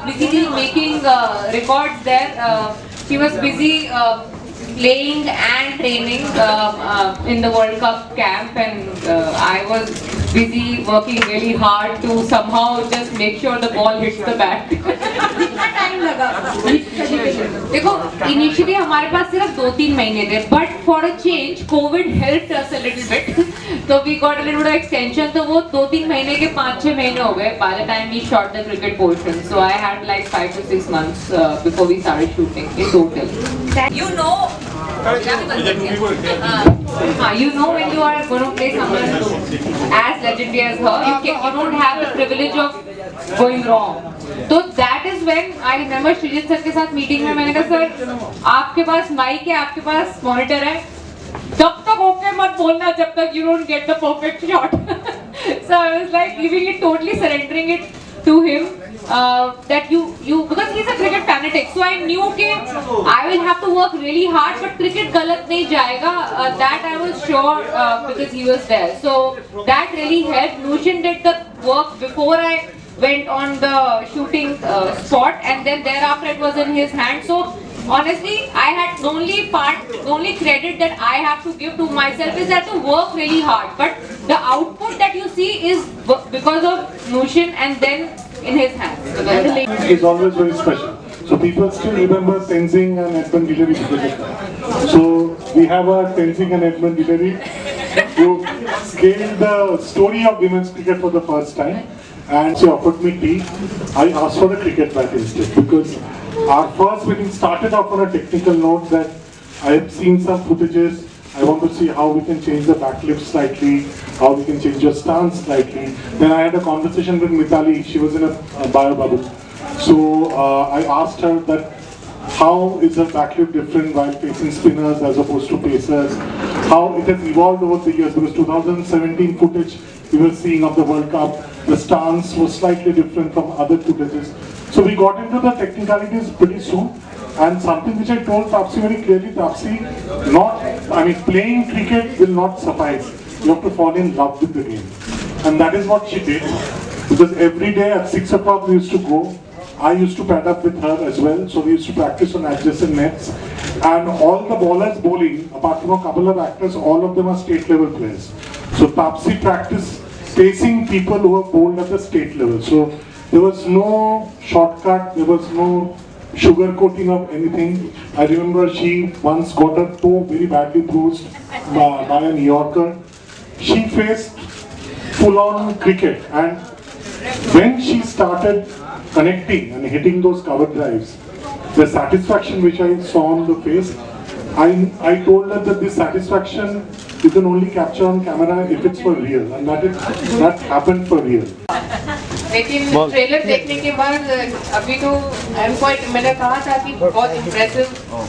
busy making records there. She was busy playing and training in the World Cup camp, and I was busy working really hard to somehow just make sure the ball hits the bat. कितना time लगा देखो initially हमारे पास सिर्फ 2-3 महीने थे, but for a change COVID helped us a little bit. So we got a little bit of extension. तो वो 2-3 महीने के 5-6 महीने हो गए by the time we shot the cricket portion. So I had like 5 to 6 months before we started shooting in total. You know when you are going to play someone as legendary as her, you don't have the privilege of going wrong. So that is when I remember Srijit sir के साथ meeting में मैंने कहा sir आपके पास mic है, आपके पास monitor है, जब तक ओके मत बोलना जब तक you don't get the perfect shot. So I was like giving it, totally surrendering it to him. That you because he's a cricket fanatic, so I knew that I will have to work really hard, but cricket गलत नहीं जाएगा. That I was sure because he was there. So that really helped. Nushin did the work before I went on the shooting spot, and then thereafter it was in his hand. So honestly, I had the only credit that I have to give to myself is that to work really hard. But the output that you see is because of Nushin and then in his hands. It's always very special. So people still remember Tenzing and Edmund Hillary because of that. So we have a Tenzing and Edmund Hillary who scaled the story of women's cricket for the first time. And she offered me tea. I asked for the cricket bat instead because our first meeting started off on a technical note that I have seen some footages. I want to see how we can change the backlift slightly, how we can change your stance slightly. Then I had a conversation with Mithali. She was in a bio bubble. So I asked her that how is her backlift different while facing spinners as opposed to pacers? How it has evolved over the years, because 2017 footage we were seeing of the World Cup, the stance was slightly different from other footages. So we got into the technicalities pretty soon, and something which I told Taapsee very clearly, Taapsee, playing cricket will not suffice. You have to fall in love with the game. And that is what she did, because every day at 6 o'clock we used to go. I used to pad up with her as well, so we used to practice on adjacent nets. And all the bowlers bowling, apart from a couple of actors, all of them are state level players. So Taapsee practiced facing people who have bowled at the state level. So there was no shortcut, there was no sugar coating of anything. I remember she once got her toe very badly bruised by a New Yorker. She faced full-on cricket, and when she started connecting and hitting those cover drives, the satisfaction which I saw on the face, I told her that this satisfaction you can only capture on camera if it's for real, and that happened for real. लेकिन trailer देखने के बाद अभी तो मैंने कहा था कि बहुत इम्प्रेसिव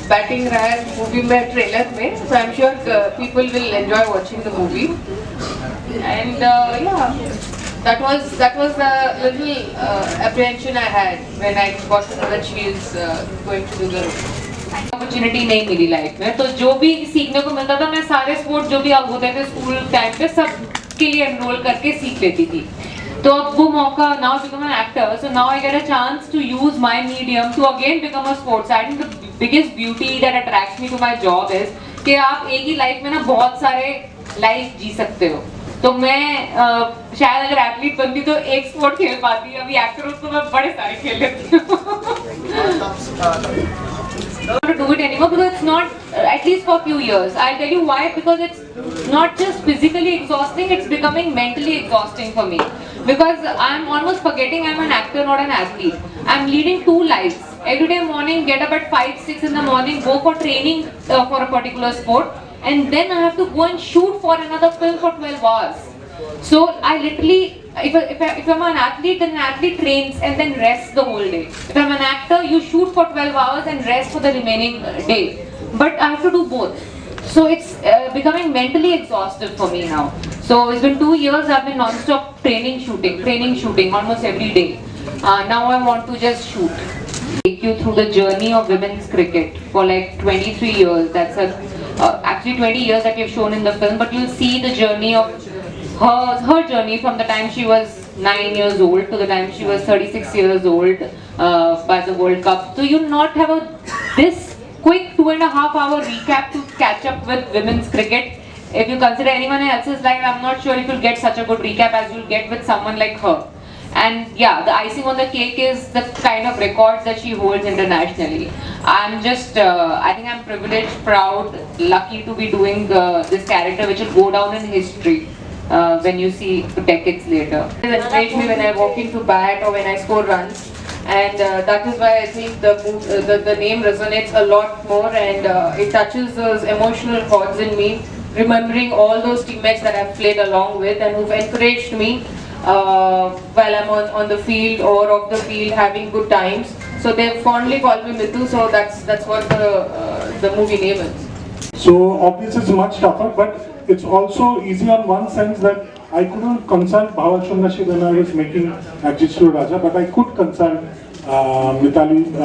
बैटिंग रहा है मूवी में, ट्रेलर में. So I am sure people will enjoy watching the movie. And that was the little apprehension I had when I got to know that she is going to do the role. Opportunity नहीं मिली life में, तो जो भी सीखने को मिलता था मैं सारे स्पोर्ट जो भी होते थे स्कूल टाइम पे सब के लिए एनरोल करके सीख लेती थी. तो अब वो मौका, now I become an actor, so now I get a chance to use my medium to again become a sports. I think the biggest beauty that attracts me to my job is कि आप एक ही life में ना बहुत सारे life जी सकते हो. तो मैं शायद अगर एथलीट बनती तो एक स्पोर्ट खेल पाती, अभी एक्टर हूँ तो मैं बड़े सारे खेल लेती हूँ. I don't want to do it anymore because it's not, at least for a few years. I'll tell you why, because it's not just physically exhausting, it's becoming mentally exhausting for me. Because I'm almost forgetting I'm an actor, not an athlete. I'm leading two lives. Every day morning, get up at 5-6 in the morning, go for training for a particular sport, and then I have to go and shoot for another film for 12 hours. So I literally, if I'm an athlete, then an athlete trains and then rests the whole day. If I'm an actor, you shoot for 12 hours and rest for the remaining day. But I have to do both. So it's becoming mentally exhaustive for me now. So it's been 2 years I've been non-stop training, shooting almost every day. Now I want to just shoot. Take you through the journey of women's cricket for like 23 years. That's actually 20 years that we have shown in the film, but you'll see the journey of her journey from the time she was 9 years old to the time she was 36 years old by the World Cup. So you not have this quick 2.5 hour recap to catch up with women's cricket. If you consider anyone else's life, I'm not sure if you'll get such a good recap as you'll get with someone like her. And yeah, the icing on the cake is the kind of records that she holds internationally. I'm just, I think I'm privileged, proud, lucky to be doing this character which will go down in history when you see decades later. It encourages me when I walk into bat or when I score runs. And that is why I think the name resonates a lot more, and it touches those emotional chords in me, remembering all those teammates that I've played along with and who've encouraged me while I'm on the field or off the field, having good times. So they fondly call me Mithu, so that's what the movie name is. So obviously it's much tougher, but it's also easy on one sense that I couldn't consult Bhavashundashi when I was making Ajishur Raja, but I could consult Mithali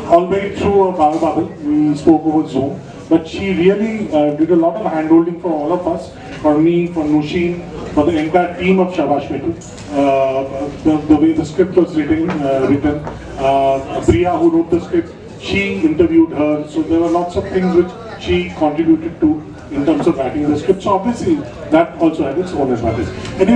all the way through a Bhabal. We spoke over Zoom, but she really did a lot of handholding for all of us, for me, for Nushin, for the entire team of Shabaash Mithu. The way the script was written, Priya who wrote the script, she interviewed her, so there were lots of things which she contributed to in terms of writing the script. So obviously that also had its own advantage. Anyway,